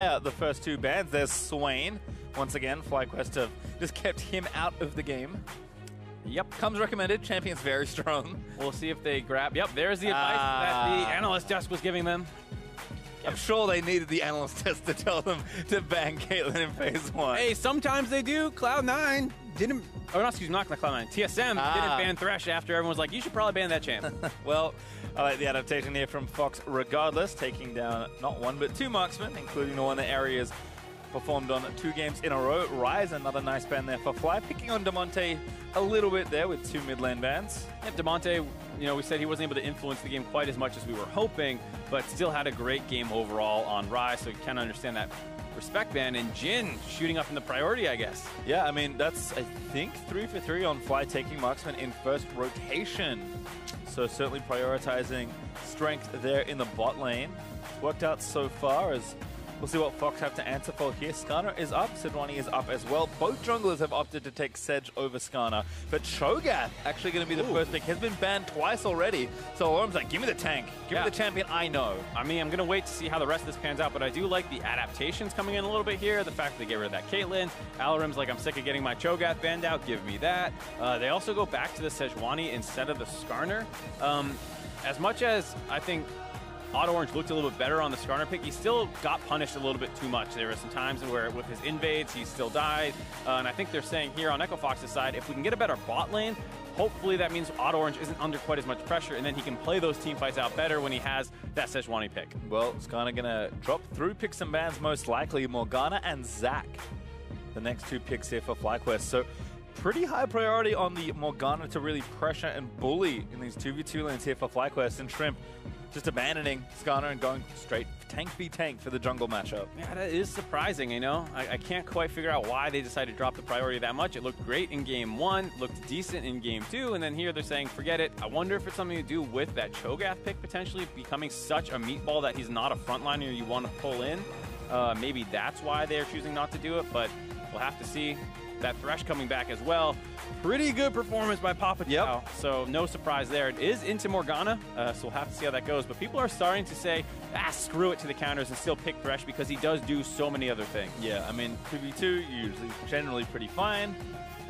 The first two bans. There's Swain. Once again, FlyQuest have just kept him out of the game. Yep, comes recommended. Champion's very strong. We'll see if they grab. Yep, there's the advice that the analyst desk was giving them. I'm sure they needed the analyst test to tell them to ban Caitlyn in phase 1. Hey, sometimes they do. Cloud9 didn't, or not, excuse me, not Cloud9. TSM didn't ban Thresh after everyone was like, you should probably ban that champ. Well, I like the adaptation here from Fox regardless, taking down not one but two marksmen, including the one that Area's performed on 2 games in a row. Rise, another nice ban there for Fly, picking on Demonte a little bit there with 2 mid lane bans. Yeah, Demonte, you know, we said he wasn't able to influence the game quite as much as we were hoping, but still had a great game overall on Rise, so you kind of understand that respect ban. And Jin shooting up in the priority, I guess. Yeah, I mean, that's, I think, 3 for 3 on Fly, taking marksman in first rotation. So certainly prioritizing strength there in the bot lane. Worked out so far, as we'll see what Fox have to answer for here. Skarner is up, Sidwani is up as well. Both junglers have opted to take Sedge over Skarner, but Cho'Gath actually going to be the first pick. Has been banned twice already, so Alarm's like, give me the tank. Give me the champion I know. I mean, I'm going to wait to see how the rest of this pans out, but I do like the adaptations coming in a little bit here. The fact that they get rid of that Caitlyn. Alarim's like, I'm sick of getting my Cho'Gath banned out. Give me that. They also go back to the Sejuani instead of the Skarner. As much as I think Auto Orange looked a little bit better on the Skarner pick, he still got punished a little bit too much. There were some times where with his invades, he still died. And I think they're saying here on Echo Fox's side, if we can get a better bot lane, hopefully that means Auto Orange isn't under quite as much pressure, and then he can play those team fights out better when he has that Sejuani pick. Well, Skarner gonna drop through picks and bans most likely. Morgana and Zac, the next 2 picks here for FlyQuest. So pretty high priority on the Morgana to really pressure and bully in these 2v2 lanes here for FlyQuest, and Shrimp just abandoning Skarner and going straight tank v tank for the jungle matchup. Yeah, that is surprising, you know? I can't quite figure out why they decided to drop the priority that much. It looked great in game 1, looked decent in game 2, and then here they're saying, forget it. I wonder if it's something to do with that Cho'Gath pick potentially becoming such a meatball that he's not a frontliner you want to pull in. Maybe that's why they're choosing not to do it, but we'll have to see. That Thresh coming back as well. Pretty good performance by Papa Chow. So no surprise there. It is into Morgana, so we'll have to see how that goes. But people are starting to say, screw it to the counters and still pick Thresh because he does do so many other things. Yeah, I mean, 2v2 usually generally pretty fine.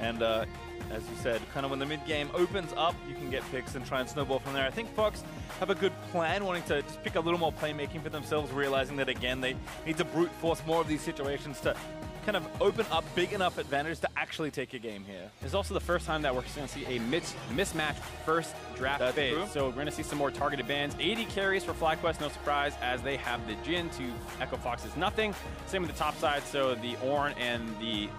And as you said, kind of when the mid game opens up, you can get picks and try and snowball from there. I think Fox have a good plan, wanting to just pick a little more playmaking for themselves, realizing that, again, they need to brute force more of these situations to kind of open up big enough advantage to actually take a game here. It's also the first time that we're going to see a mismatch first draft phase. True. So we're going to see some more targeted bans. 80 carries for FlyQuest, no surprise, as they have the Jin to Echo Fox's nothing. Same with the top side, so the Ornn and the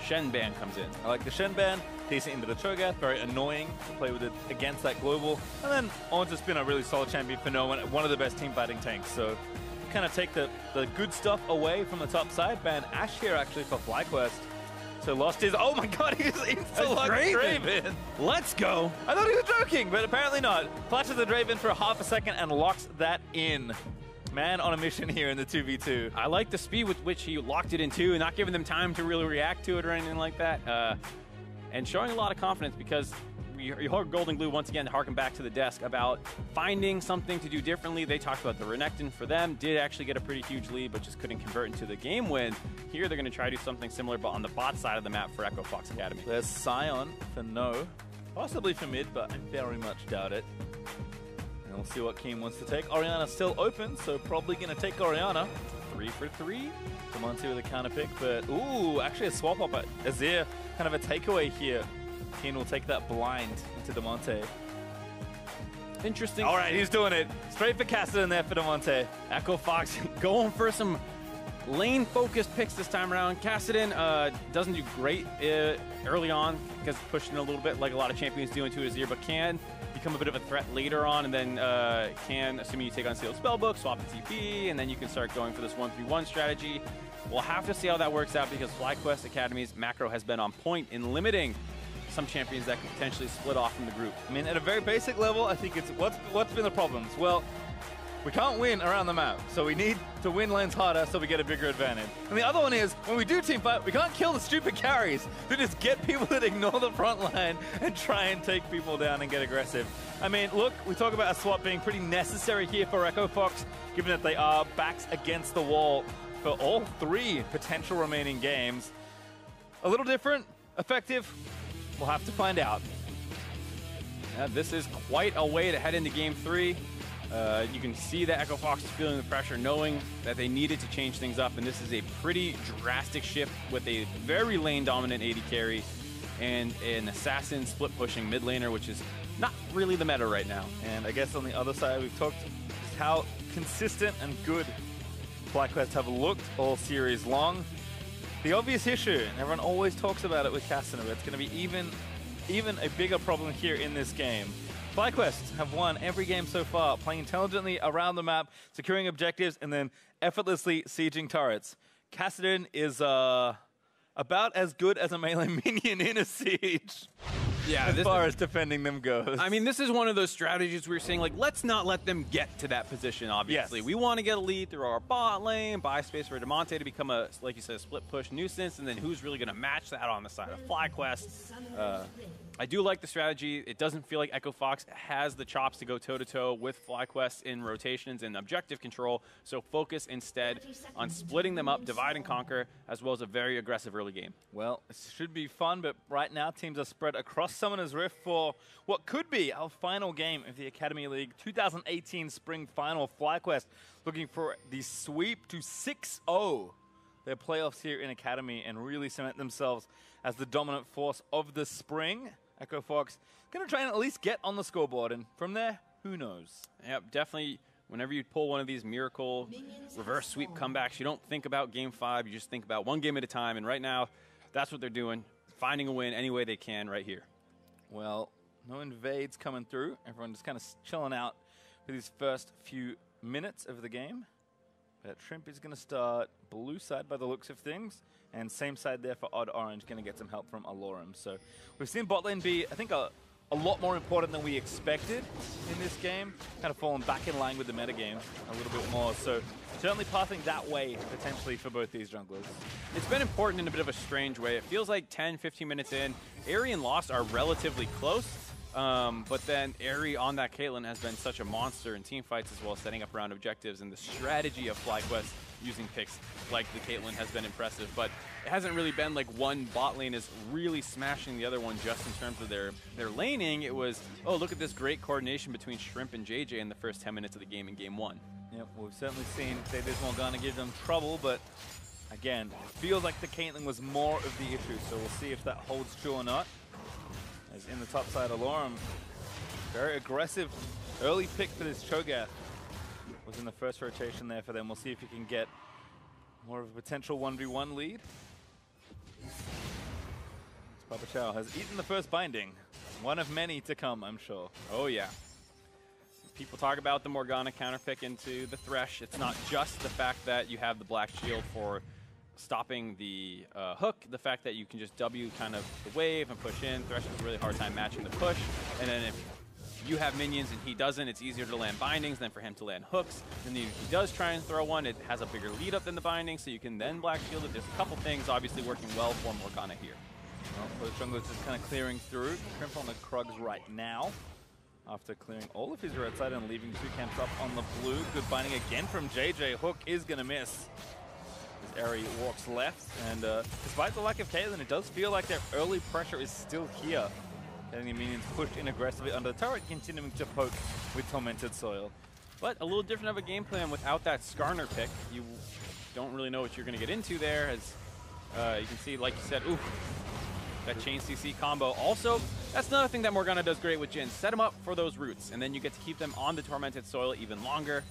Shen ban comes in. I like the Shen ban, decent into the Cho'Gath, very annoying to play with it against that global. And then Ornn's just been a really solid champion for no one of the best team fighting tanks. So kind of take the good stuff away from the top side. Ban Ashe here actually for FlyQuest. So lost his, oh my god, he's insta-locked Draven. Let's go. I thought he was joking, but apparently not. Flashes the Draven for half a second and locks that in. Man on a mission here in the 2v2. I like the speed with which he locked it in too, not giving them time to really react to it or anything like that. And showing a lot of confidence, because you heard Golden Glue once again harken back to the desk about finding something to do differently. They talked about the Renekton for them, did actually get a pretty huge lead, but just couldn't convert into the game win. Here they're going to try to do something similar, but on the bot side of the map for Echo FOXA Academy. There's Sion for no, possibly for mid, but I very much doubt it. And we'll see what Keem wants to take. Orianna's still open, so probably going to take Orianna. 3 for 3. Demonte with a counter pick, but ooh, actually a swap up at Azir. Kind of a takeaway here. Keen will take that blind into Demonte. Interesting. All right, he's doing it. Straight for Kassadin there for Demonte. Echo Fox going for some lane-focused picks this time around. Kassadin doesn't do great early on, gets pushed in a little bit like a lot of champions do into Azir, but can become a bit of a threat later on, and then can, assuming you take on Sealed Spellbook, swap the TP, and then you can start going for this 1-3-1 strategy. We'll have to see how that works out, because FlyQuest Academy's macro has been on point in limiting some champions that can potentially split off from the group. I mean, at a very basic level, I think it's what's been the problems? Well, we can't win around the map, so we need to win lanes harder so we get a bigger advantage. And the other one is, when we do team fight, we can't kill the stupid carries. We just get people that ignore the front line and try and take people down and get aggressive. I mean, look, we talk about a swap being pretty necessary here for Echo Fox, given that they are backs against the wall. for all 3 potential remaining games. A little different, effective, we'll have to find out. Yeah, this is quite a way to head into Game 3. You can see that FOXA is feeling the pressure, knowing that they needed to change things up, and this is a pretty drastic shift with a very lane-dominant AD carry and an assassin split-pushing mid laner, which is not really the meta right now. And I guess on the other side, we've talked just how consistent and good FlyQuest have looked all series long. The obvious issue, and everyone always talks about it with Casanova, it's going to be even a bigger problem here in this game. FlyQuest have won every game so far, playing intelligently around the map, securing objectives, and then effortlessly sieging turrets. Cassidy is about as good as a melee minion in a siege. Yeah, as far as defending them goes. I mean, this is one of those strategies we're saying, like, let's not let them get to that position, obviously. Yes. We want to get a lead through our bot lane, buy space for Demonte to become a, like you said, a split push nuisance, and then who's really going to match that on the side of FlyQuest? I do like the strategy. It doesn't feel like FOXA has the chops to go toe-to-toe with FlyQuest in rotations and objective control, so focus instead on splitting them up, divide and conquer, as well as a very aggressive early game. Well, it should be fun, but right now teams are spread across Summoner's Rift for what could be our final game of the Academy League 2018 Spring Final. FlyQuest looking for the sweep to 6-0 their playoffs here in Academy and really cement themselves as the dominant force of the spring. FOXA going to try and at least get on the scoreboard, and from there, who knows? Yep, definitely. Whenever you pull one of these miracle reverse sweep comebacks, you don't think about Game 5, you just think about one game at a time, and right now, that's what they're doing, finding a win any way they can right here. Well, no invades coming through. Everyone just kind of chilling out for these first few minutes of the game. But Shrimp is going to start blue side by the looks of things. And same side there for Odd Orange, going to get some help from Alorum. So we've seen bot lane be, I think, a lot more important than we expected in this game. Kind of fallen back in line with the metagame a little bit more. So certainly pathing that way, potentially, for both these junglers. It's been important in a bit of a strange way. It feels like 10, 15 minutes in, Aerie and Lost are relatively close. But then Aerie on that Caitlyn has been such a monster in team fights as well as setting up around objectives, and the strategy of FlyQuest using picks like the Caitlyn has been impressive, but it hasn't really been like one bot lane is really smashing the other one just in terms of their laning. It was, oh, look at this great coordination between Shrimp and JJ in the first 10 minutes of the game in Game 1. Yep, we've certainly seen Davis Morgana give them trouble, but again, it feels like the Caitlyn was more of the issue, so we'll see if that holds true or not. As in the top side, Alorum, very aggressive early pick for this Cho'Gath. Was in the first rotation there for them. We'll see if he can get more of a potential 1v1 lead. Papa Chow has eaten the first binding. One of many to come, I'm sure. Oh yeah. People talk about the Morgana counterpick into the Thresh. It's not just the fact that you have the Black Shield for stopping the hook, the fact that you can just W kind of the wave and push in. Thresh has a really hard time matching the push. And then if you have minions and he doesn't, it's easier to land bindings than for him to land hooks. And if he does try and throw one, it has a bigger lead up than the binding, so you can then Black Shield it. There's a couple things obviously working well for Morgana here. Well, the jungler's just kind of clearing through. Crimp on the Krugs right now. After clearing all of his red side and leaving 2 camps up on the blue. Good binding again from JJ. Hook is going to miss. As Aerie walks left. And despite the lack of Caitlyn, it does feel like their early pressure is still here. Getting the minions pushed in aggressively under the turret, continuing to poke with Tormented Soil. But a little different of a game plan without that Skarner pick. You don't really know what you're going to get into there. As you can see, like you said, ooh, that chain CC combo. Also, that's another thing that Morgana does great with Jhin. Set them up for those roots, and then you get to keep them on the Tormented Soil even longer.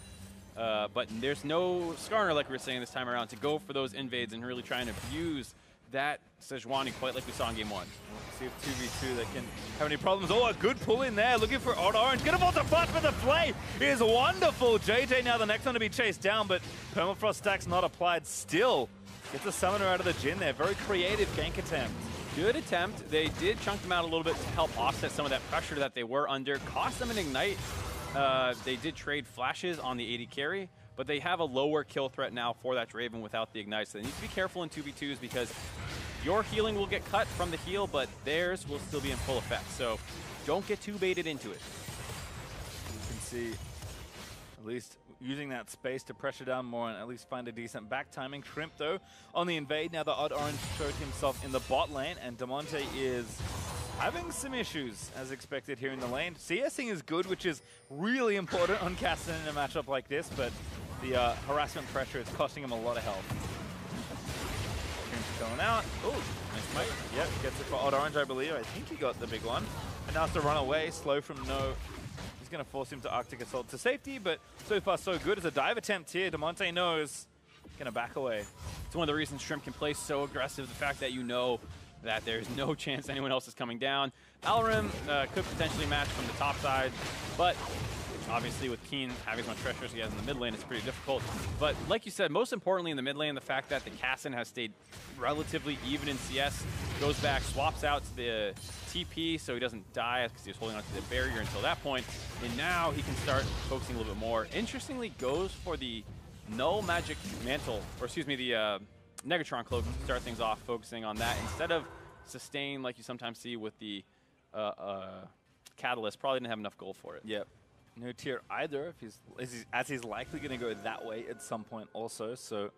But there's no Skarner, like we were saying this time around, to go for those invades and really try and abuse that Sejuani quite like we saw in Game 1. We'll see if 2v2 that can have any problems. Oh, a good pull in there. Looking for Odd Orange. Gonna vault the flash, but the play is wonderful. JJ now the next one to be chased down, but Permafrost stack's not applied still. Gets a summoner out of the Jhin there. Very creative gank attempt. Good attempt. They did chunk them out a little bit to help offset some of that pressure that they were under. Cost them an Ignite. They did trade flashes on the AD carry, but they have a lower kill threat now for that Draven without the Ignite. So they need to be careful in 2v2s because your healing will get cut from the heal, but theirs will still be in full effect. So don't get too baited into it. You can see, at least using that space to pressure down more and at least find a decent back timing. Shrimp, though, on the invade. Now the odd orange showed himself in the bot lane, and Damonte is having some issues, as expected, here in the lane. CSing is good, which is really important on Castan in a matchup like this, but the harassment pressure is costing him a lot of health. Shrimp's going out. Oh, nice fight. Yep, gets it for odd orange, I believe. I think he got the big one. And now has to run away, slow from no. He's going to force him to Arctic Assault to safety, but so far so good. It's a dive attempt here. Damonte knows. Going to back away. It's one of the reasons Shrimp can play so aggressive, the fact that you know that there's no chance anyone else is coming down. Alarim could potentially match from the top side, but obviously with Keen having as much pressure as he has in the mid lane, it's pretty difficult. But like you said, most importantly in the mid lane, the fact that the Castan has stayed relatively even in CS, goes back, swaps out to the TP so he doesn't die because he was holding on to the barrier until that point, and now he can start focusing a little bit more. Interestingly, goes for the Null Magic Mantle, or excuse me, the Negatron Cloak to start things off, focusing on that instead of sustain like you sometimes see with the Catalyst. Probably didn't have enough gold for it. Yep. No tier either, as he's likely going to go that way at some point also. So we'll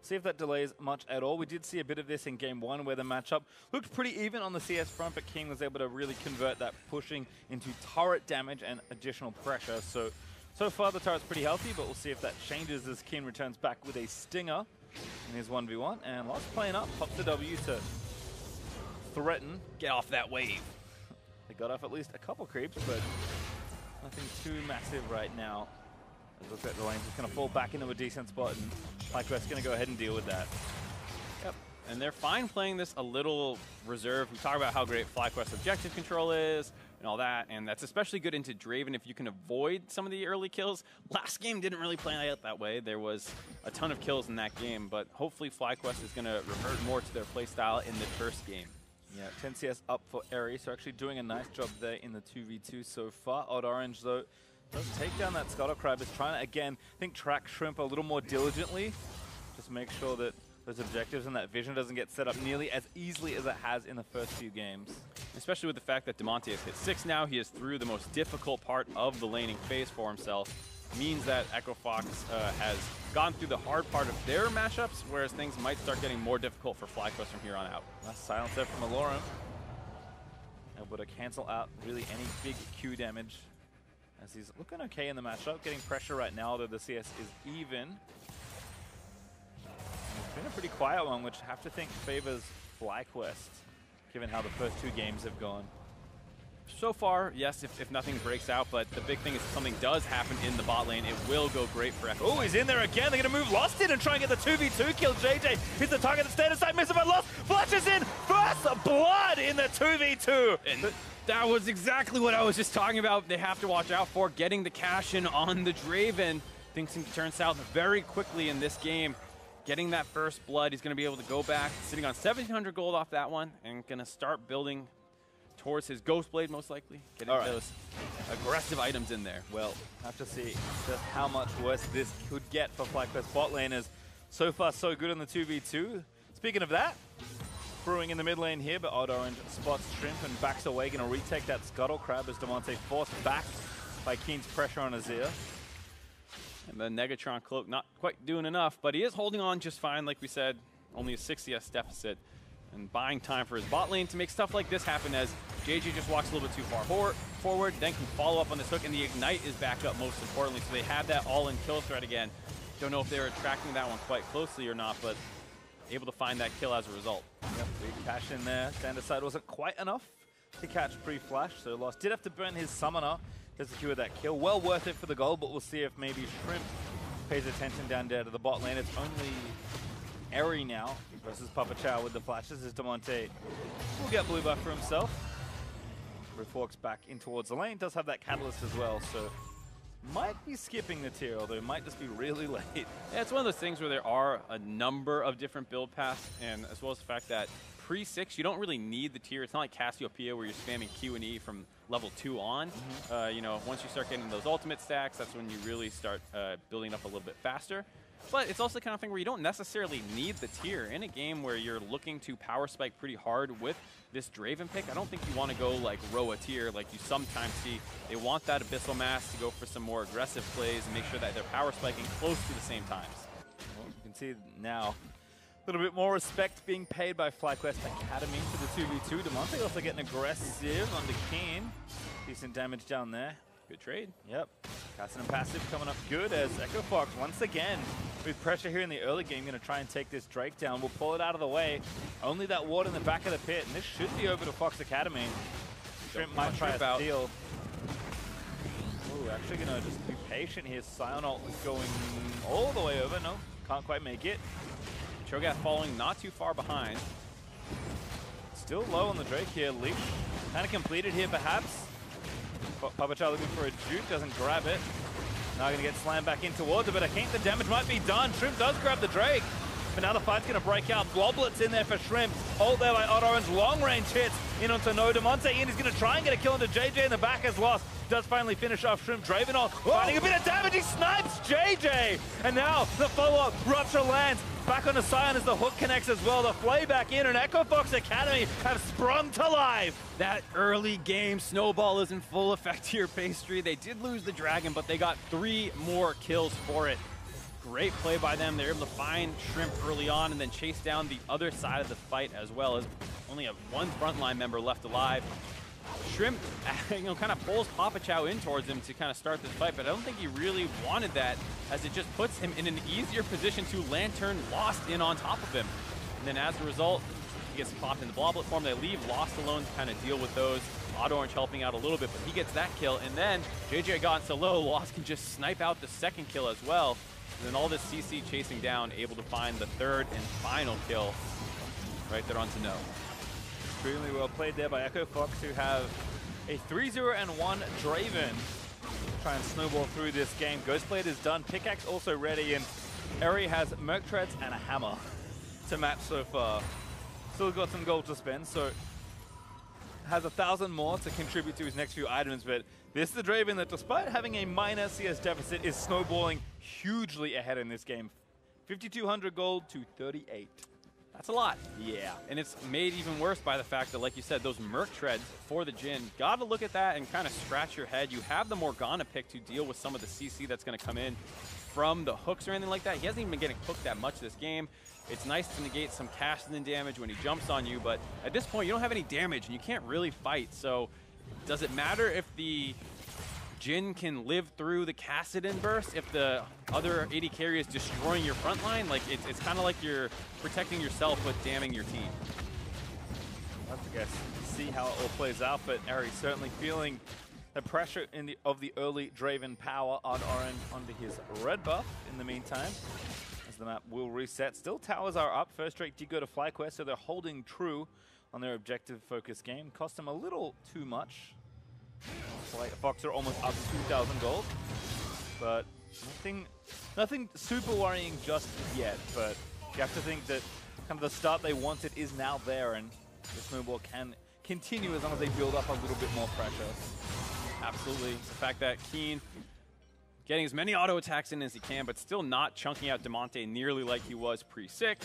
see if that delays much at all. We did see a bit of this in game one where the matchup looked pretty even on the CS front, but King was able to really convert that pushing into turret damage and additional pressure. So far the turret's pretty healthy, but we'll see if that changes as King returns back with a Stinger in his 1v1. And Lost playing up, pops the W to threaten. Get off that wave. They got off at least a couple creeps, but nothing too massive right now. As looks like the lane's just going to fall back into a decent spot, and FlyQuest's going to go ahead and deal with that. Yep. And they're fine playing this a little reserved. We talk about how great FlyQuest objective control is and all that, and that's especially good into Draven if you can avoid some of the early kills. Last game didn't really play out that way. There was a ton of kills in that game, but hopefully FlyQuest is going to revert more to their playstyle in the first game. Yeah, 10 CS up for Eri, so actually doing a nice job there in the 2v2 so far. Odd Orange, though, does take down that Scuttle Crab. Is trying to, again, I think track Shrimp a little more diligently. Just make sure that those objectives and that vision doesn't get set up nearly as easily as it has in the first few games. Especially with the fact that Damonte has hit 6 now. He is through the most difficult part of the laning phase for himself. Means that Echo Fox has gone through the hard part of their matchups, whereas things might start getting more difficult for FlyQuest from here on out. Nice silence there from Alorum. Able to cancel out really any big Q damage, as he's looking okay in the matchup. Getting pressure right now, although the CS is even. It's been a pretty quiet one, which I have to think favors FlyQuest, given how the first 2 games have gone. So far, yes, if nothing breaks out, but the big thing is if something does happen in the bot lane, it will go great for Echo. Oh, he's in there again. They're going to move Lost in and try and get the 2v2 kill. JJ hits the target, the status side, misses by Lost. Flashes in, first blood in the 2v2. And that was exactly what I was just talking about. They have to watch out for getting the cash in on the Draven. Things seem to turn south very quickly in this game. Getting that first blood, he's going to be able to go back, sitting on 1,700 gold off that one, and going to start building towards his Ghost Blade, most likely. Getting those aggressive items in there. Well, have to see just how much worse this could get for FlyQuest bot laners. So far, so good in the 2v2. Speaking of that, brewing in the mid lane here, but Odd Orange spots Shrimp and backs away. Going to retake that Scuttle Crab as Damonte forced back by Keen's pressure on Azir. And the Negatron Cloak not quite doing enough, but he is holding on just fine, like we said. Only a 6 CS deficit. And buying time for his bot lane to make stuff like this happen, as JJ just walks a little bit too far forward, then can follow up on this hook, and the Ignite is back up most importantly, so they have that all-in kill threat again. Don't know if they were tracking that one quite closely or not, but able to find that kill as a result. Yep, big cash in there. Standard side wasn't quite enough to catch pre-flash, so Lost did have to burn his Summoner to secure that kill. Well worth it for the goal, but we'll see if maybe Shrimp pays attention down there to the bot lane. It's only Eri now versus Papa Chow with the flashes, as Damonte will get blue buff for himself. Roof walks back in towards the lane, does have that Catalyst as well, so might be skipping the tier, although it might just be really late. Yeah, it's one of those things where there are a number of different build paths, and as well as the fact that pre-6, you don't really need the tier. It's not like Cassiopeia where you're spamming Q and E from level 2 on. You know, once you start getting those ultimate stacks, that's when you really start building up a little bit faster. But it's also the kind of thing where you don't necessarily need the tier. In a game where you're looking to power spike pretty hard with this Draven pick, I don't think you want to go like row a tier like you sometimes see. They want that Abyssal Mass to go for some more aggressive plays and make sure that they're power spiking close to the same times. Well, you can see now a little bit more respect being paid by FlyQuest Academy for the 2v2. Damonte also getting aggressive on the Keen. Decent damage down there. Good trade. Yep. Cassin and passive coming up good as EchoFox once again with pressure here in the early game going to try and take this Drake down. We'll pull it out of the way. Only that ward in the back of the pit, and this should be over to Fox Academy. Shrimp might try a steal. Oh, actually going to just be patient here. Sionalt is going all the way over. No, can't quite make it. Cho'Gath falling not too far behind. Still low on the Drake here. Leash kind of completed here perhaps. Papacha looking for a juke, doesn't grab it. Now going to get slammed back in towards it, but I think the damage might be done. Shrimp does grab the Drake, but now the fight's going to break out. Bloblet's in there for Shrimp. Hold there by Odoran's long-range hits in onto No. Damonte Ian is going to try and get a kill into JJ, and the back has lost. Does finally finish off Shrimp. Dravenol finding a bit of damage. He snipes JJ, and now the follow-up rupture lands. Back on the Sion as the hook connects as well. The play back in, and FOXA Academy have sprung to life. That early game snowball is in full effect here, Pastry. They did lose the Dragon, but they got 3 more kills for it. Great play by them. They're able to find Shrimp early on and then chase down the other side of the fight as well, as only have 1 frontline member left alive. Shrimp, kind of pulls Papachow in towards him to kind of start this fight, but I don't think he really wanted that, as it just puts him in an easier position to Lantern Lost in on top of him. And then as a result, he gets popped in the Bloblet form. They leave Lost alone to kind of deal with those. Odd Orange helping out a little bit, but he gets that kill. And then JJ got so low, Lost can just snipe out the 2nd kill as well. And then all this CC chasing down, able to find the 3rd and final kill right there onto No. Extremely well played there by EchoFox, who have a 3-0-1 Draven. Try and snowball through this game. Ghostblade is done. Pickaxe also ready, and Eri has Merc Treads and a hammer to match so far. Still got some gold to spend, so has 1,000 more to contribute to his next few items, but this is the Draven that, despite having a minor CS deficit, is snowballing hugely ahead in this game. 5,200 gold to 38. That's a lot. Yeah. And it's made even worse by the fact that, like you said, those Merc Treads for the Jhin, got to look at that and kind of scratch your head. You have the Morgana pick to deal with some of the CC that's going to come in from the hooks or anything like that. He hasn't even been getting hooked that much this game. It's nice to negate some Kassadin damage when he jumps on you, but at this point, you don't have any damage and you can't really fight. So does it matter if the Jhin can live through the Kassadin burst if the other AD carry is destroying your front line? Like, it's kind of like you're protecting yourself but damning your team. We'll have to guess, see how it all plays out, but Eri certainly feeling the pressure of the early Draven power. Odd Orange onto his red buff in the meantime, as the map will reset. Still, towers are up. First Drake did go to FlyQuest, so they're holding true on their objective-focused game. Cost them a little too much. Fox are almost up to 2,000 gold, but nothing super worrying just yet. But you have to think that kind of the start they wanted is now there, and the snowball can continue as long as they build up a little bit more pressure. Absolutely. The fact that Keen getting as many auto attacks in as he can, but still not chunking out Damonte nearly like he was pre-6.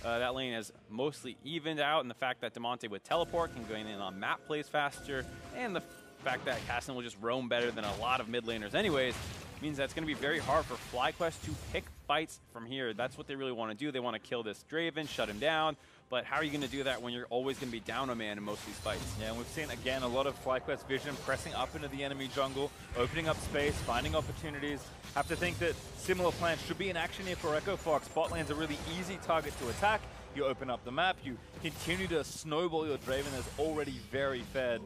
That lane has mostly evened out, and the fact that Damonte with teleport can go in on map plays faster, and the fact that Kassadin will just roam better than a lot of mid laners anyways, means that it's going to be very hard for FlyQuest to pick fights from here. That's what they really want to do. They want to kill this Draven, shut him down, but how are you going to do that when you're always going to be down a man in most of these fights? Yeah, and we've seen, again, a lot of FlyQuest vision pressing up into the enemy jungle, opening up space, finding opportunities. Have to think that similar plans should be in action here for EchoFox. Bot lane's a really easy target to attack. You open up the map, you continue to snowball your Draven that's already very fed.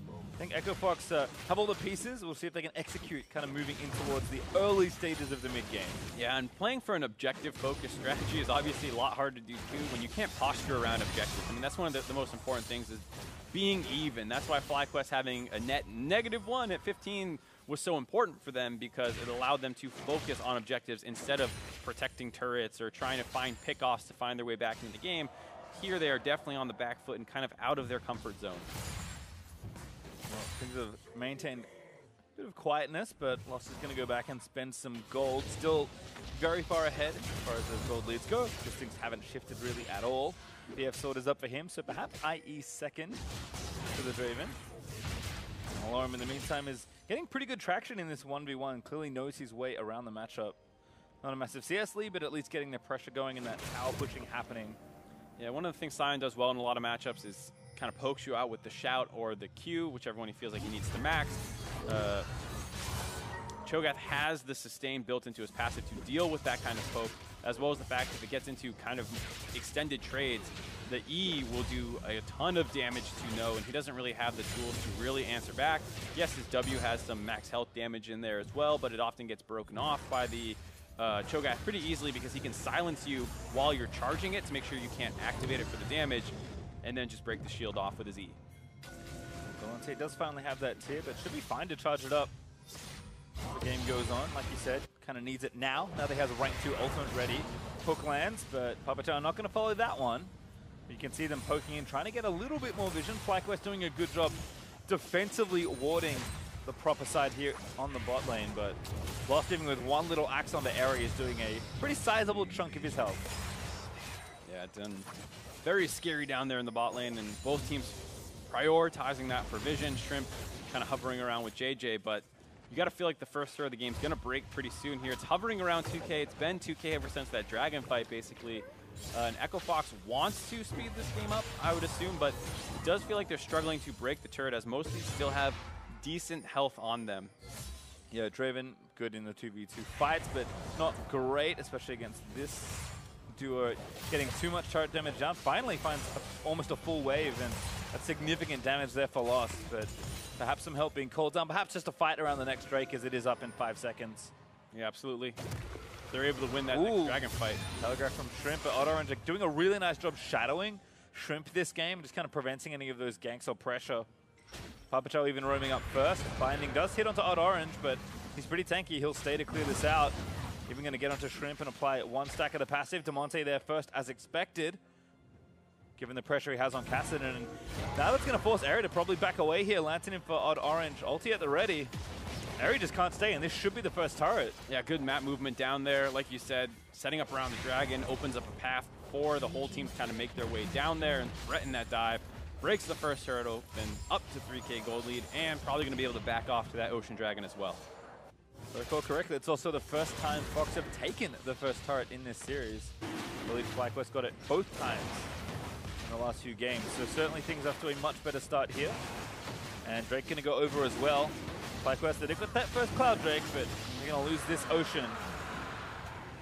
I think EchoFox have all the pieces. We'll see if they can execute, kind of moving in towards the early stages of the mid-game. Yeah, and playing for an objective-focused strategy is obviously a lot harder to do too when you can't posture around objectives. I mean, that's one of the most important things, is being even. That's why FlyQuest having a net -1 at 15 was so important for them, because it allowed them to focus on objectives instead of protecting turrets or trying to find pickoffs to find their way back into the game. Here they are definitely on the back foot and kind of out of their comfort zone. Well, things have maintained Bit of quietness, but Lost is going to go back and spend some gold. Still very far ahead as far as those gold leads go. Because things haven't shifted really at all. BF Sword is up for him, so perhaps IE second for the Draven. Malorem in the meantime is getting pretty good traction in this 1v1. Clearly knows his way around the matchup. Not a massive CS lead, but at least getting the pressure going and that tower pushing happening. Yeah, one of the things Sion does well in a lot of matchups is kind of pokes you out with the shout or the Q, whichever one he feels like he needs to max. Cho'Gath has the sustain built into his passive to deal with that kind of poke, as well as the fact that if it gets into kind of extended trades, the E will do a ton of damage to No, and he doesn't really have the tools to really answer back. Yes, his W has some max health damage in there as well, but it often gets broken off by the Cho'Gath pretty easily because he can silence you while you're charging it to make sure you can't activate it for the damage, and then just break the shield off with his E. Galante does finally have that tier, but should be fine to charge it up. The game goes on, like you said, kind of needs it now. Now that he has a rank 2 ultimate ready. Hook lands, but PastryTime not going to follow that one. You can see them poking in, trying to get a little bit more vision. FlyQuest doing a good job defensively warding the proper side here on the bot lane, but Lost, even with one little axe on the area, is doing a pretty sizable chunk of his health. Yeah, done very scary down there in the bot lane, and both teams prioritizing that for vision. Shrimp kind of hovering around with JJ, but you got to feel like the first third of the game is going to break pretty soon here. It's hovering around 2K. It's been 2K ever since that dragon fight, basically. And EchoFox wants to speed this game up, I would assume, but it does feel like they're struggling to break the turret, as most of these still have decent health on them. Yeah, Draven, good in the 2v2 fights, but not great, especially against this duo. Getting too much turret damage down. Finally finds almost a full wave, and that's significant damage there for Lost, but perhaps some help being called down. Perhaps just a fight around the next Drake, as it is up in 5 seconds. Yeah, absolutely. They're able to win that next dragon fight. Telegraph from Shrimp, but Orange doing a really nice job shadowing Shrimp this game, just kind of preventing any of those ganks or pressure. PastryTime even roaming up first. Binding does hit onto Orange, but he's pretty tanky. He'll stay to clear this out. Even going to get onto Shrimp and apply one stack of the passive. Demonte there first, as expected, given the pressure he has on Kassadin. And now that's going to force Eri to probably back away here. Lantern in for Orange. Ulti at the ready. Eri just can't stay, and this should be the first turret. Yeah, good map movement down there. Like you said, setting up around the dragon opens up a path for the whole team to kind of make their way down there and threaten that dive. Breaks the first turret open, up to 3K gold lead, and probably going to be able to back off to that Ocean Dragon as well. If I recall correctly, it's also the first time Fox have taken the first turret in this series. I believe FlyQuest got it both times in the last few games, so certainly things off to a much better start here. And Drake going to go over as well. FlyQuest, they've got that first Cloud Drake, but they're going to lose this Ocean.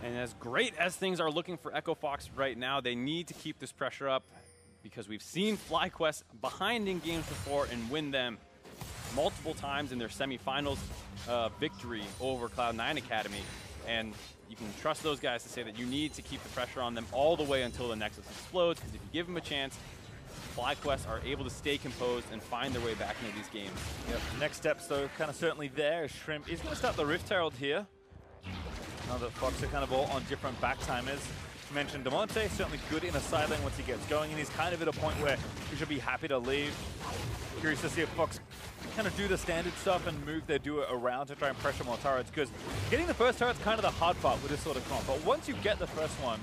And as great as things are looking for EchoFox right now, they need to keep this pressure up, because we've seen FlyQuest behind in games before and win them multiple times in their semifinals victory over Cloud9 Academy. And you can trust those guys to say that you need to keep the pressure on them all the way until the Nexus explodes, because if you give them a chance, FlyQuest are able to stay composed and find their way back into these games. Yep. Next steps, though, kind of certainly there. Shrimp is going to start the Rift Herald here. Now that Fox are kind of all on different backtimers. You mentioned Demonte, certainly good in a side lane once he gets going, and he's kind of at a point where he should be happy to leave. Curious to see if Fox kind of do the standard stuff and move their duo around to try and pressure more turrets, because getting the first turret's kind of the hard part with this sort of comp. But once you get the first one,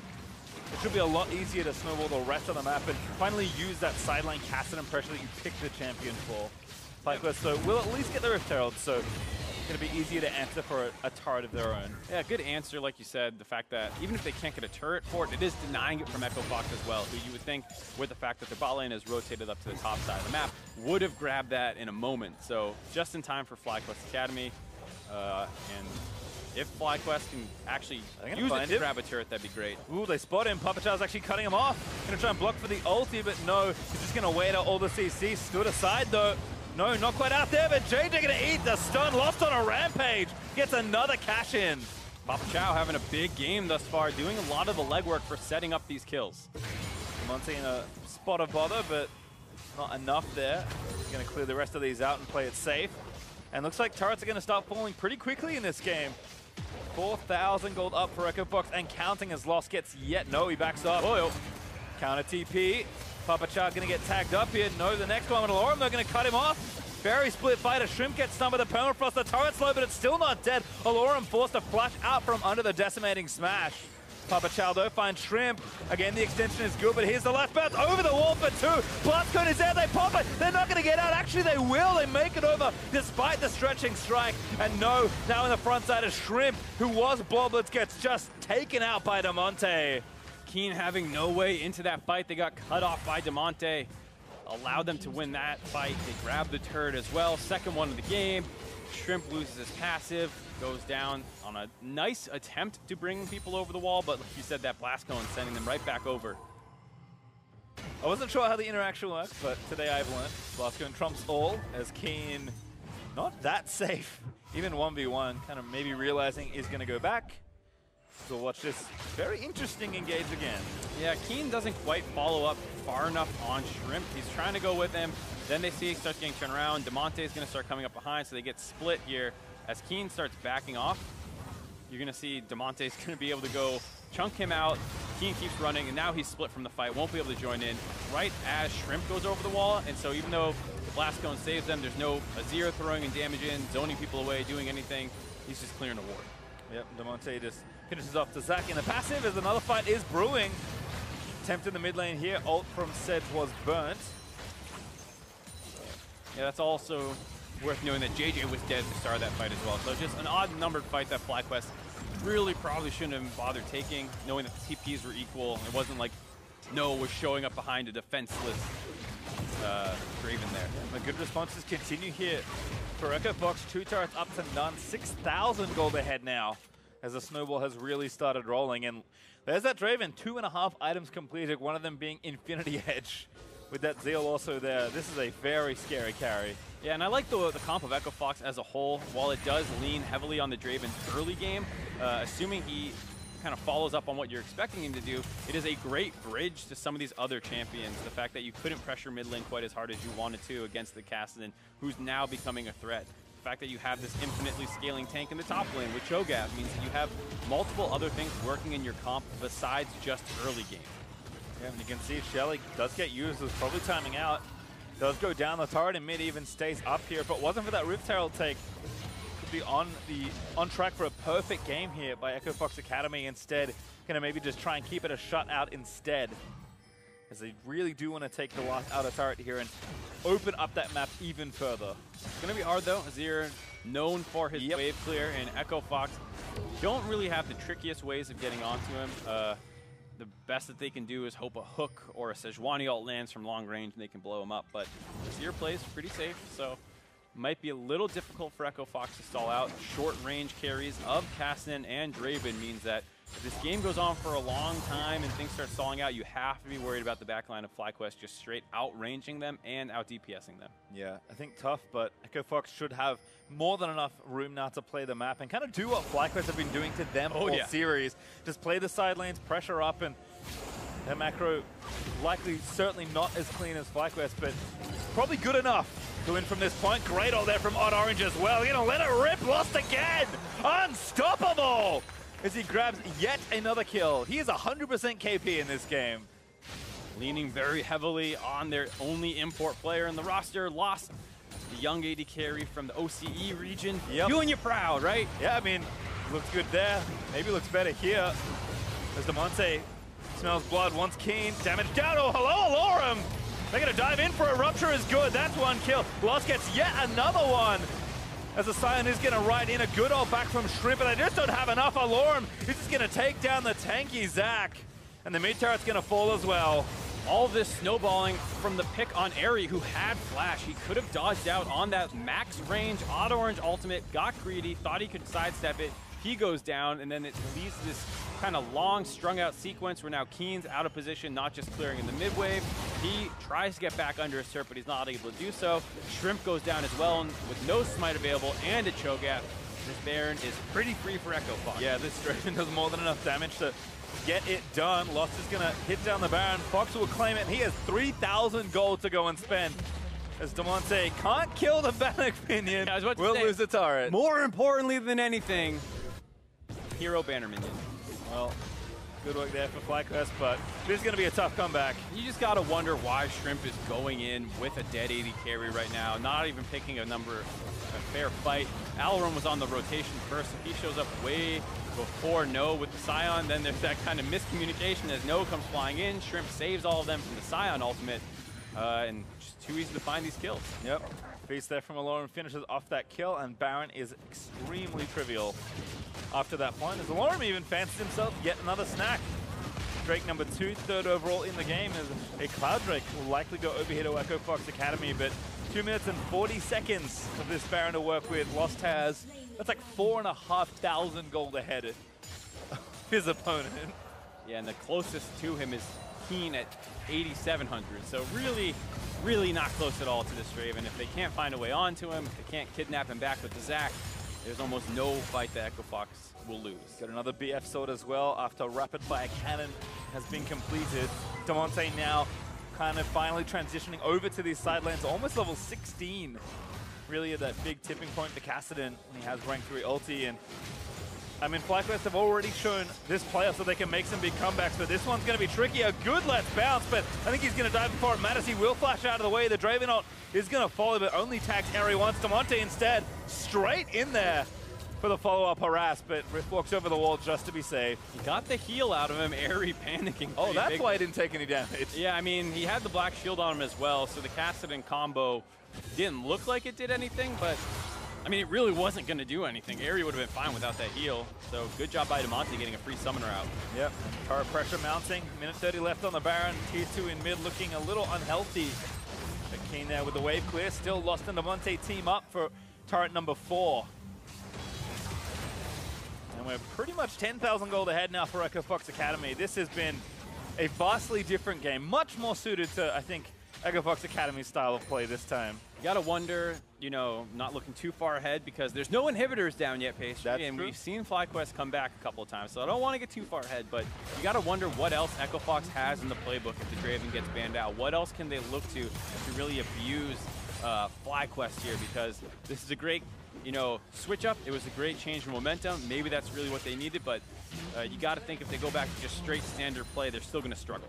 it should be a lot easier to snowball the rest of the map and finally use that sideline Kassadin pressure that you picked the champion for. FlyQuest, so will at least get the Rift Herald, so it's going to be easier to answer for a turret of their own. Yeah, good answer, like you said. The fact that even if they can't get a turret for it, it is denying it from EchoFox as well, who you would think, with the fact that the bot lane is rotated up to the top side of the map, would have grabbed that in a moment. So just in time for FlyQuest Academy, and if FlyQuest can actually use it to grab a turret, that'd be great. Ooh, they spot him. PastryTime's actually cutting him off. Gonna try and block for the ulti, but no. He's just gonna wait out all the CC. Stood aside though. No, not quite out there, but JJ gonna eat the stun. Lost on a rampage. Gets another cash in. PastryTime having a big game thus far, doing a lot of the legwork for setting up these kills. Monty in a spot of bother, but not enough there. He's gonna clear the rest of these out and play it safe. And looks like turrets are gonna start falling pretty quickly in this game. 4,000 gold up for EchoFox and counting, as Lost gets yet. No, he backs up. Oh, counter TP. PastryTime gonna get tagged up here. No, the next one with Malorem, they're gonna cut him off. Very split fight. A Shrimp gets some of the permafrost. The turret's low, but it's still not dead. Alorum forced to flash out from under the decimating smash. Papa Chaldo finds Shrimp. Again, the extension is good, but here's the last bounce over the wall for 2. Blast Cone is there, they pop it. They're not going to get out. Actually, they will. They make it over despite the stretching strike. And no, now in the front side of Shrimp, who was Bloblets, gets just taken out by Damonte. Keen having no way into that fight. They got cut off by Damonte. Allowed them to win that fight. They grabbed the turret as well. Second one of the game. Shrimp loses his passive. Goes down on a nice attempt to bring people over the wall, but like you said, that blast cone sending them right back over. I wasn't sure how the interaction works, but today I've learned blast cone trumps all, as Keen not that safe. Even 1v1, kind of maybe realizing he's going to go back. So watch this very interesting engage again. Yeah, Keen doesn't quite follow up far enough on Shrimp. He's trying to go with him. Then they see he starts getting turned around. Damonte is going to start coming up behind, so they get split here. As Keen starts backing off, you're going to see Damonte is going to be able to go chunk him out. Keen keeps running, and now he's split from the fight. Won't be able to join in right as Shrimp goes over the wall. And so even though the blast cone saves them, there's no Azir throwing and damage in, zoning people away, doing anything. He's just clearing the ward. Yep, Damonte just finishes off the Zac in the passive as another fight is brewing. Attempt in the mid lane here. Ult from Sedge was burnt. Yeah, that's also worth knowing that JJ was dead at the start of that fight as well. So just an odd-numbered fight that FlyQuest really probably shouldn't have bothered taking, knowing that the TPs were equal. It wasn't like Noah was showing up behind a defenseless Draven there. Yeah, the good responses continue here for Echo Fox. 2 turrets up to none. 6,000 gold ahead now as the snowball has really started rolling. And there's that Draven. 2.5 items completed, one of them being Infinity Edge. With that Zeal also there, this is a very scary carry. Yeah, and I like the comp of Echo Fox as a whole. While it does lean heavily on the Draven early game, assuming he kind of follows up on what you're expecting him to do, it is a great bridge to some of these other champions. The fact that you couldn't pressure mid lane quite as hard as you wanted to against the Kassadin, who's now becoming a threat. The fact that you have this infinitely scaling tank in the top lane with Cho'Gath means that you have multiple other things working in your comp besides just early game. Yeah, and you can see Shelly does get used, is probably timing out. Does go down the turret and mid even stays up here. If it wasn't for that Rift Herald take, could be on track for a perfect game here by Echo Fox Academy. Instead, gonna maybe just try and keep it a shutout instead, as they really do want to take the last outer turret here and open up that map even further. It's gonna be hard though. Azir known for his wave clear, and Echo Fox don't really have the trickiest ways of getting onto him. The best that they can do is hope a hook or a Sejuani ult lands from long range and they can blow him up. But Azir plays pretty safe, so might be a little difficult for Echo Fox to stall out. Short range carries of Kassadin and Draven means that if this game goes on for a long time and things start stalling out, you have to be worried about the backline of FlyQuest just straight outranging them and out DPSing them. Yeah, I think tough, but Echo Fox should have more than enough room now to play the map and kind of do what FlyQuest have been doing to them all series. Just play the side lanes, pressure up, and their macro likely certainly not as clean as FlyQuest, but probably good enough to win from this point. Great all there from Odd Orange as well. You're gonna let it rip, lost again! Unstoppable! As he grabs yet another kill. He is 100% KP in this game. Leaning very heavily on their only import player in the roster. Lost the young AD carry from the OCE region. Doing you proud, right? Yeah, I mean, looks good there. Maybe looks better here. As Damonte smells blood, wants Keen. Damage down. Oh, hello, Alorum! They're gonna dive in for a rupture is good. That's one kill. Lost gets yet another one. As the Scion is going to ride in a good ult back from Shrimp, but they just don't have enough. Alorum is just going to take down the tanky Zac. And the mid turret's going to fall as well. All this snowballing from the pick on Airy, who had flash. He could have dodged out on that max range Odd Orange ultimate, got greedy, thought he could sidestep it. He goes down, and then it leads to this kind of long, strung-out sequence where now Keen's out of position, not just clearing in the mid-wave. He tries to get back under his turret, but he's not able to do so. Shrimp goes down as well, and with no smite available and a Cho'Gath, this Baron is pretty free for Echo Fox. Yeah, this Draven does more than enough damage to get it done. Lost is going to hit down the Baron. Fox will claim it, and he has 3,000 gold to go and spend. As Damonte can't kill the Bannock Minion, will lose the turret. More importantly than anything, hero banner minion. Well, Good work there for FlyQuest, but this is going to be a tough comeback. You just got to wonder why Shrimp is going in with a dead 80 carry right now, not even picking a fair fight. Alarum was on the rotation first, so he shows up way before No with the Scion. Then there's that kind of miscommunication as No comes flying in. Shrimp saves all of them from the Scion ultimate, and just too easy to find these kills. Yep. Feast there from Alarum finishes off that kill, and Baron is extremely trivial after that point, as Alarum even fancies himself yet another snack. Drake number 2, third overall in the game, as a Cloud Drake will likely go over here to Echo FOXA Academy, but 2 minutes and 40 seconds of this Baron to work with. Lost has, that's like 4,500 gold ahead of his opponent. Yeah, and the closest to him is Keen at 8,700, so really not close at all to this Draven. If they can't find a way onto him, if they can't kidnap him back with the Zac, there's almost no fight that Echo Fox will lose. Got another BF sword as well after rapid fire cannon has been completed. Damonte now kind of finally transitioning over to these side lanes, almost level 16. Really at that big tipping point for Kassadin, and he has rank 3 ulti. And I mean, FlyQuest have already shown this player so they can make some big comebacks, but this one's going to be tricky. A good let's bounce, but I think he's going to die before it matters. He will flash out of the way. The Draven ult is going to follow, but only tags Eri once. Damonte instead straight in there for the follow-up harass, but Rift walks over the wall just to be safe. He got the heal out of him, Eri panicking. Oh, that's why he didn't take any damage. Yeah, I mean, he had the black shield on him as well, so the Kassadin combo didn't look like it did anything, but I mean, it really wasn't going to do anything. Eri would have been fine without that heal, so good job by Damonte getting a free summoner out. Yep, turret pressure mounting, minute 30 left on the Baron, tier 2 in mid looking a little unhealthy. But Keen there with the wave clear, still Lost and Damonte team up for turret number 4. And we're pretty much 10,000 gold ahead now for Echo FOXA Academy. This has been a vastly different game, much more suited to, I think, Echo FOXA Academy's style of play this time. You gotta wonder, you know, not looking too far ahead because there's no inhibitors down yet, Pastry. That's and true. We've seen FlyQuest come back a couple of times, so I don't want to get too far ahead, but you gotta wonder what else Echo Fox has in the playbook if the Draven gets banned out. What else can they look to really abuse FlyQuest here? Because this is a great, you know, switch up. It was a great change in momentum. Maybe that's really what they needed, but you gotta think if they go back to just straight standard play, they're still gonna struggle.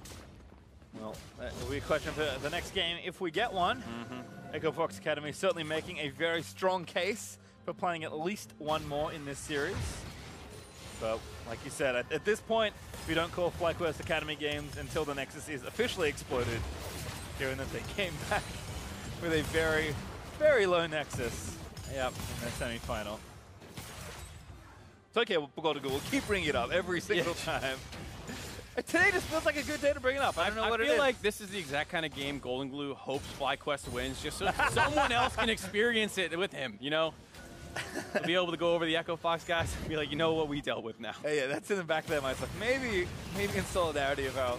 Well, that will be a question for the next game if we get one. Echo FOXA Academy certainly making a very strong case for playing at least one more in this series. But like you said, at this point, we don't call FlyQuest Academy games until the Nexus is officially exploded, given that they came back with a very, very low Nexus in their semi-final. It's okay, we'll keep bringing it up every single time. Today just feels like a good day to bring it up. I don't know what it is. I feel like this is the exact kind of game Golden Glue hopes FlyQuest wins, just so someone else can experience it with him, you know? To be able to go over the Echo Fox guys and be like, you know what we dealt with now. Hey, yeah, that's in the back of their minds. Like maybe in solidarity of our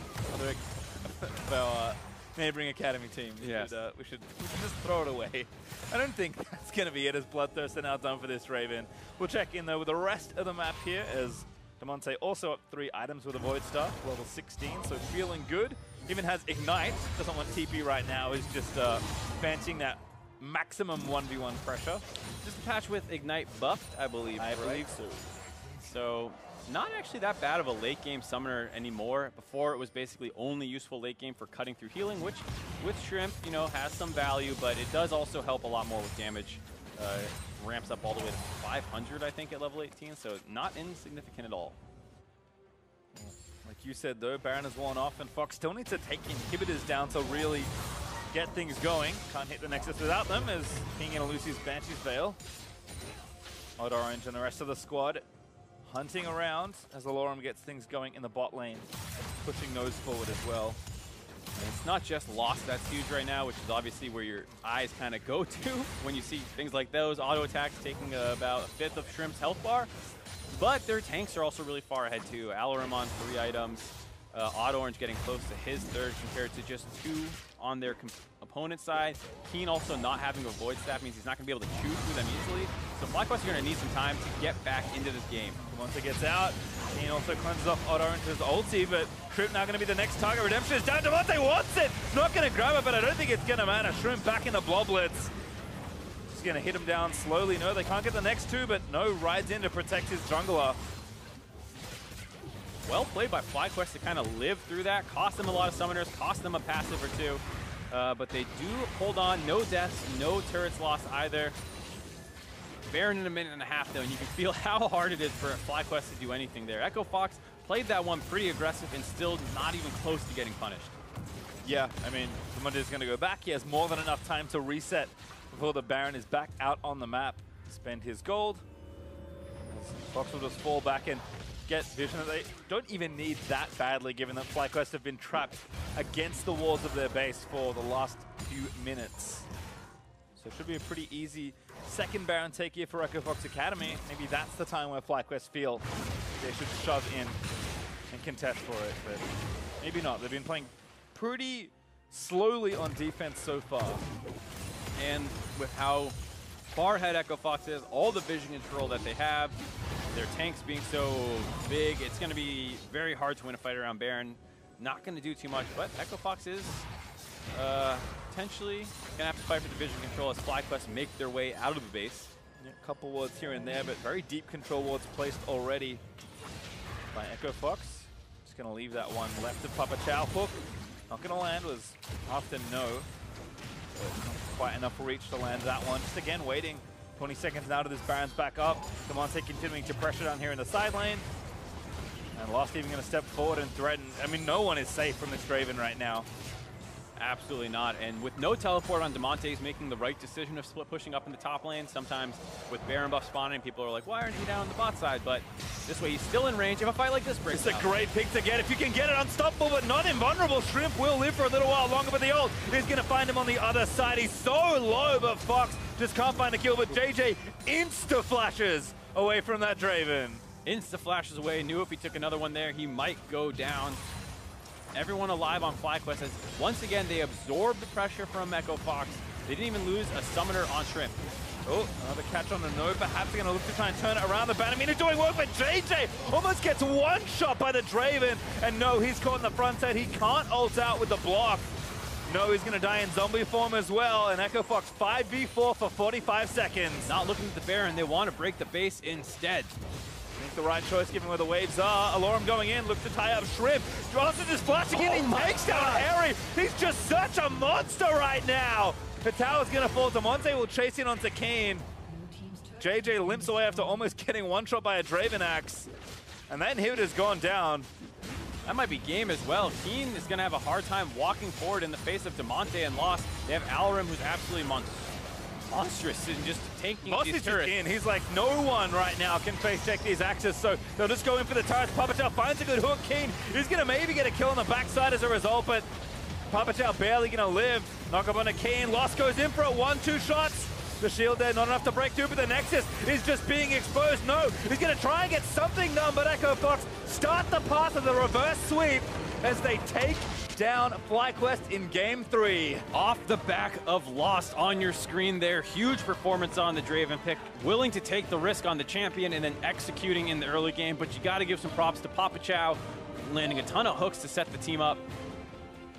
neighboring academy team, we should just throw it away. I don't think that's going to be it, as Bloodthirst are now done for this Draven. We'll check in though with the rest of the map here, as Damonte also up 3 items with a Void Staff, level 16, so feeling good. Even has Ignite, doesn't want TP right now, is just fancying that maximum 1v1 pressure. Just a patch with Ignite buffed, I believe. I believe so. So, not actually that bad of a late game summoner anymore. Before, it was basically only useful late game for cutting through healing, which with Shrimp, you know, has some value, but it does also help a lot more with damage. Ramps up all the way to 500, I think, at level 18, so not insignificant at all. Like you said, though, Baron has worn off, and Fox still needs to take inhibitors down to really get things going. Can't hit the Nexus without them, as King and Lucy's Banshee's Veil. Odd Orange and the rest of the squad hunting around as Alarum gets things going in the bot lane, pushing those forward as well. And it's not just Lost that's huge right now, which is obviously where your eyes kind of go to when you see things like those. Auto attacks taking about a 1/5 of Shrimp's health bar. But their tanks are also really far ahead too. Alarum on 3 items. Odd Orange getting close to his 3rd compared to just 2 on their opponent's side. Keen also not having a Void Staff means he's not going to be able to chew through them easily. So FlyQuest are going to need some time to get back into this game. Once it gets out, Keen also cleanses off Odd Orange's ulti, but Shrimp now going to be the next target. Redemption is down. Damonte wants it! Not going to grab it, but I don't think it's going to matter. Shrimp back in the Bloblets. Just going to hit him down slowly. No, they can't get the next 2, but No rides in to protect his jungler. well played by FlyQuest to kind of live through that. Cost them a lot of summoners, cost them a passive or two. But they do hold on. No deaths, no turrets lost either. Baron in a minute and a half, though, and you can feel how hard it is for FlyQuest to do anything there. Echo Fox played that one pretty aggressive and still not even close to getting punished. Yeah, I mean, Monday is going to go back. He has more than enough time to reset before the Baron is back out on the map. Spend his gold. Fox will just fall back and get vision. They don't even need that badly, given that FlyQuest have been trapped against the walls of their base for the last few minutes. So it should be a pretty easy second Baron take here for FOXA Academy. Maybe that's the time where FlyQuest feel they should shove in and contest for it, but maybe not. They've been playing pretty slowly on defense so far. And with how far ahead Echo Fox is, all the vision control that they have, their tanks being so big, it's going to be very hard to win a fight around Baron. Not going to do too much, but Echo Fox is potentially going to have to fight for the vision control as FlyQuest make their way out of the base. Yeah, a couple wards here and there, but very deep control wards placed already by Echo Fox. Just going to leave that one left to Papa Chow. Hook, not going to land, was after no. But not quite enough reach to land that one. Just again waiting. 20 seconds now to this Baron's back up. Demonte continuing to pressure down here in the side lane. And Lost even going to step forward and threaten. I mean, no one is safe from this Draven right now. Absolutely not. And with no teleport on Demonte, he's making the right decision of split pushing up in the top lane. Sometimes with Baron buff spawning, people are like, why aren't you down on the bot side? But this way, he's still in range. If a fight like this breaks It's a great pick to get. If you can get it unstoppable, but not invulnerable. Shrimp will live for a little while longer, but the ult is going to find him on the other side. He's so low, but Fox just can't find a kill. But JJ insta-flashes away from that Draven. Insta-flashes away. Knew if he took another one there, he might go down. Everyone alive on FlyQuest as once again they absorb the pressure from Echo Fox. They didn't even lose a summoner on Shrimp. Oh, another catch on the node. Perhaps they're going to look to try and turn it around. The Banamina doing work, but JJ almost gets one shot by the Draven. And no, he's caught in the front side. He can't ult out with the block. No, he's going to die in zombie form as well. And Echo Fox 5v4 for 45 seconds. Not looking at the Baron. They want to break the base instead. I think the right choice given where the waves are. Alorum going in, looks to tie up Shrimp. Johnson just flashing in, he takes down Harry. He's just such a monster right now. The tower's gonna fall. Demonte will chase in onto Kane. JJ limps away after almost getting one shot by a Draven Axe. And that inhibitor's gone down. That might be game as well. Keen is gonna have a hard time walking forward in the face of Demonte and Lost. They have Alarim, who's absolutely monstrous and just taking these turrets. He's like, no one right now can face check these axes, so they'll just go in for the turrets. Papa Chow finds a good hook. Keen is going to maybe get a kill on the backside as a result, but Papa Chow barely going to live. Knock up on a Keen. Lost goes in for it. 1-2 shots. The shield there, not enough to break through, but the Nexus is just being exposed. No, he's going to try and get something done, but Echo Fox start the path of the reverse sweep as they take down FlyQuest in Game 3. Off the back of Lost on your screen there. Huge performance on the Draven pick. Willing to take the risk on the champion and then executing in the early game, but you got to give some props to Papa Chow, landing a ton of hooks to set the team up.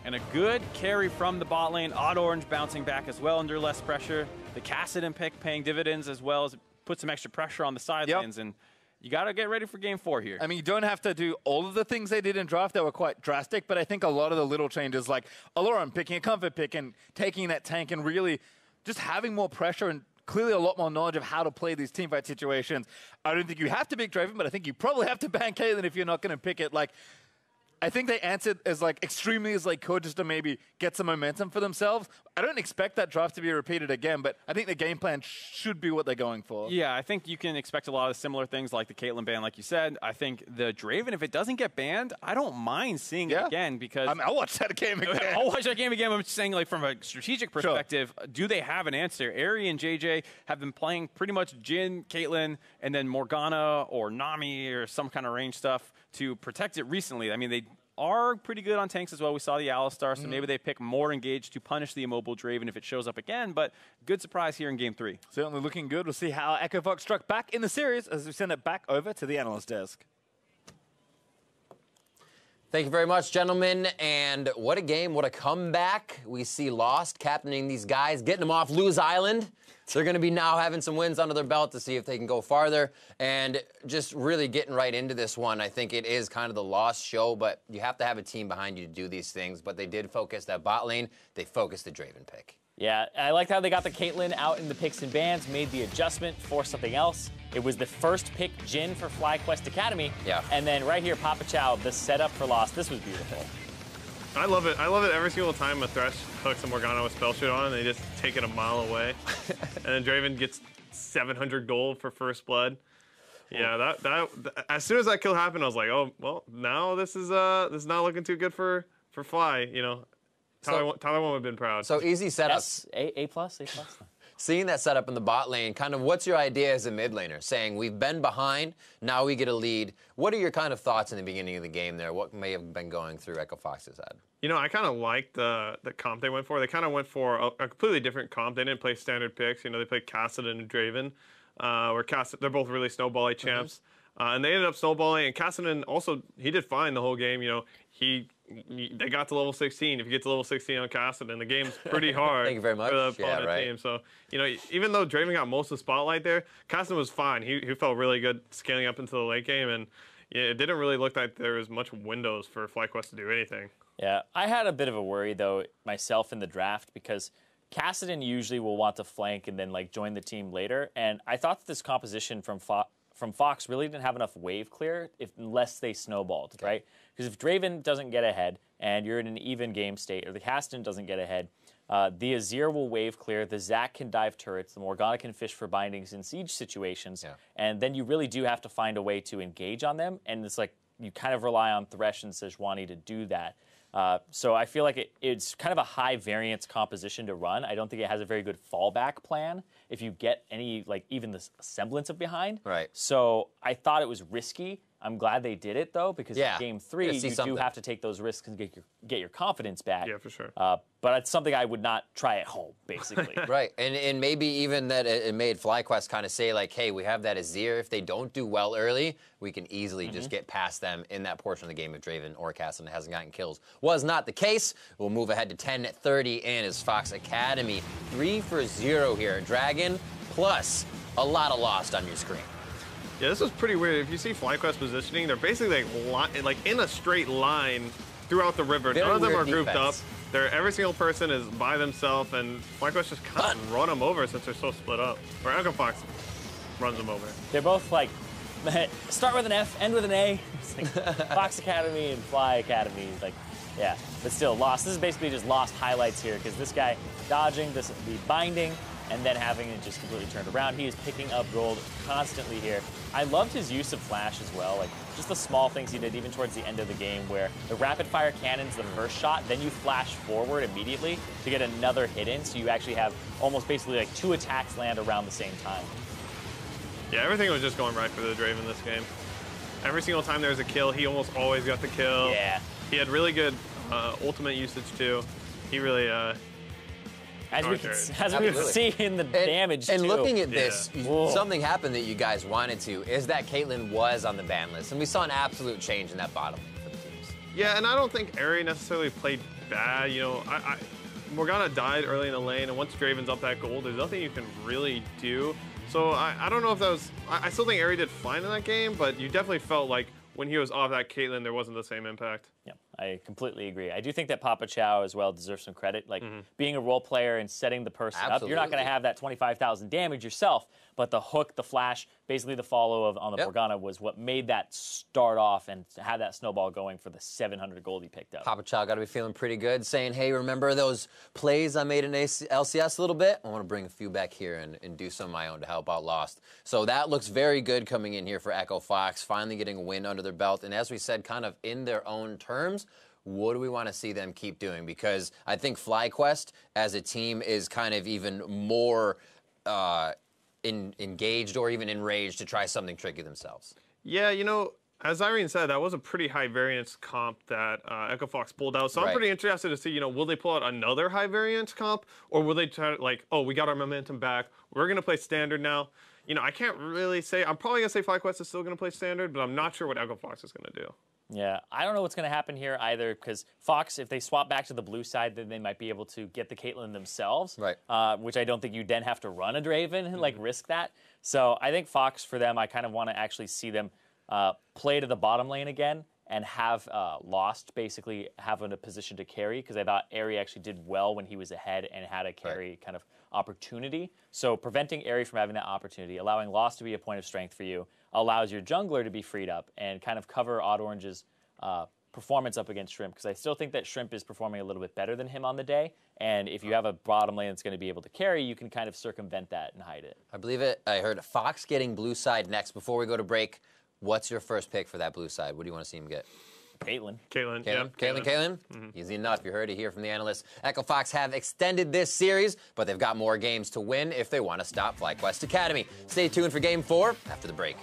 And a good carry from the bot lane. Odd Orange bouncing back as well under less pressure. The Kassadin pick paying dividends as well as put some extra pressure on the side lanes. And you got to get ready for Game 4 here. I mean, you don't have to do all of the things they did in draft that were quite drastic, but I think a lot of the little changes, like Alorum picking a comfort pick and taking that tank and really just having more pressure and clearly a lot more knowledge of how to play these teamfight situations. I don't think you have to pick Draven, but I think you probably have to ban Caitlyn if you're not going to pick it. Like, I think they answered as extremely as they could just to maybe get some momentum for themselves. I don't expect that draft to be repeated again, but I think the game plan should be what they're going for. Yeah, I think you can expect a lot of similar things like the Caitlyn ban, like you said. I think the Draven, if it doesn't get banned, I don't mind seeing it again because I'll watch that game again. I'll watch that game again. I'm just saying, like, from a strategic perspective, do they have an answer? Ari and JJ have been playing pretty much Jhin, Caitlyn, and then Morgana or Nami or some kind of range stuff to protect it recently. I mean, they are pretty good on tanks as well. We saw the Alistar, so maybe they pick more engaged to punish the immobile Draven if it shows up again, but good surprise here in Game 3. Certainly looking good. We'll see how Echo Fox struck back in the series as we send it back over to the analyst desk. Thank you very much, gentlemen. And what a game, what a comeback. We see Lost captaining these guys, getting them off Lose Island. They're going to be now having some wins under their belt to see if they can go farther. And just really getting right into this one. I think it is kind of the Lost show, but you have to have a team behind you to do these things. But they did focus that bot lane. They focused the Draven pick. Yeah, I liked how they got the Caitlyn out in the picks and bans, made the adjustment for something else. It was the first pick Jhin for FlyQuest Academy. Yeah. And then right here, Papa Chow, the setup for Lost. This was beautiful. I love it. I love it every single time a Thresh hooks a Morgana with spell shoot on and they just take it a mile away. And then Draven gets 700 gold for first blood. Yeah, that as soon as that kill happened, I was like, oh, well, now this is not looking too good for Fly, you know. Tyler won't have been proud. So easy setup. A plus. Seeing that setup in the bot lane, kind of what's your idea as a mid laner? Saying we've been behind, now we get a lead. What are your kind of thoughts in the beginning of the game there? What may have been going through Echo Fox's head? You know, I kind of liked the comp they went for. They kind of went for a completely different comp. They didn't play standard picks. You know, they played Kassadin and Draven. They're both really snowbally champs. And they ended up snowballing. And Kassadin also, he did fine the whole game. You know, they got to level 16. If you get to level 16 on Kassadin, the game's pretty hard. Thank you very much. For the opponent team. So, you know, even though Draven got most of the spotlight there, Kassadin was fine. He felt really good scaling up into the late game, and yeah, it didn't really look like there was much windows for FlyQuest to do anything. Yeah, I had a bit of a worry, though, myself in the draft, because Kassadin usually will want to flank and then, like, join the team later, and I thought that this composition from Fox really didn't have enough wave clear unless they snowballed, right? Because if Draven doesn't get ahead and you're in an even game state, or the Kassadin doesn't get ahead, the Azir will wave clear, the Zac can dive turrets, the Morgana can fish for bindings in siege situations, and then you really do have to find a way to engage on them, and it's like you kind of rely on Thresh and Sejuani to do that. So I feel like it's kind of a high variance composition to run. I don't think it has a very good fallback plan if you get any, like, even the semblance of behind. Right. So I thought it was risky. I'm glad they did it, though, because in Game 3, you do have to take those risks and get your confidence back. Yeah, for sure. But it's something I would not try at home, basically. Right, and maybe even that it made FlyQuest kind of say, like, hey, we have that Azir. If they don't do well early, we can easily just get past them in that portion of the game if Draven or Kassadin hasn't gotten kills. Was not the case. We'll move ahead to 10:30 in as FOXA Academy. 3 for 0 here. Dragon plus a lot of Lost on your screen. Yeah, this was pretty weird. If you see FlyQuest positioning, they're basically like in a straight line throughout the river. None of them are grouped up. Every single person is by themselves, and FlyQuest just kind of run them over since they're so split up. Or Echo Fox runs them over. They're both like, start with an F, end with an A. It's like Fox Academy and Fly Academy. Like, yeah, but still Lost. This is basically just Lost highlights here, because this guy dodging the binding and then having it just completely turned around. He is picking up gold constantly here. I loved his use of flash as well, like just the small things he did even towards the end of the game, where the rapid fire cannon's the first shot, then you flash forward immediately to get another hit in, so you actually have almost basically like 2 attacks land around the same time. Yeah, everything was just going right for the Draven this game. Every single time there was a kill, he almost always got the kill. Yeah. He had really good ultimate usage too. He really as we can see in the damage, and looking at this, something happened that you guys wanted to, is that Caitlyn was on the ban list, and we saw an absolute change in that bottom lane for the teams. Yeah, and I don't think Ahri necessarily played bad. You know, Morgana died early in the lane, and once Draven's up that gold, there's nothing you can really do. So I don't know if that was... I still think Ahri did fine in that game, but you definitely felt like when he was off that Caitlyn, there wasn't the same impact. Yeah, I completely agree. I do think that Papa Chow as well deserves some credit. Like, being a role player and setting the person up, you're not going to have that 25,000 damage yourself, but the hook, the flash, basically the follow on the Morgana was what made that start off and have that snowball going for the 700 gold he picked up. Papa Chow got to be feeling pretty good, saying, hey, remember those plays I made in LCS a little bit? I want to bring a few back here and do some of my own to help out Lost. So that looks very good coming in here for Echo Fox, finally getting a win under their belt. And as we said, kind of in their own terms, what do we want to see them keep doing? Because I think FlyQuest as a team is kind of even more engaged or even enraged to try something tricky themselves. Yeah, you know, as Irene said, that was a pretty high variance comp that Echo Fox pulled out. So I'm pretty interested to see, you know, will they pull out another high variance comp, or will they try to, like, oh, we got our momentum back, we're going to play standard now? You know, I can't really say. I'm probably going to say FlyQuest is still going to play standard, but I'm not sure what Echo Fox is going to do. Yeah, I don't know what's going to happen here either, because Fox, if they swap back to the blue side, then they might be able to get the Caitlyn themselves, right? Which I don't think you then have to run a Draven and like risk that. So I think Fox, for them, I kind of want to actually see them play to the bottom lane again and have Lost basically have in a position to carry, because I thought Aerie actually did well when he was ahead and had a carry kind of opportunity. So preventing Aerie from having that opportunity, allowing Lost to be a point of strength for you, allows your jungler to be freed up and kind of cover Odd Orange's performance up against Shrimp, because I still think that Shrimp is performing a little bit better than him on the day. And if you have a bottom lane that's going to be able to carry, you can kind of circumvent that and hide it. I believe it. I heard Fox getting blue side next. Before we go to break, what's your first pick for that blue side? What do you want to see him get? Caitlyn. Caitlyn? Yeah. Caitlyn? Easy enough. You heard it here from the analysts. Echo Fox have extended this series, but they've got more games to win if they want to stop FlyQuest Academy. Stay tuned for Game 4 after the break.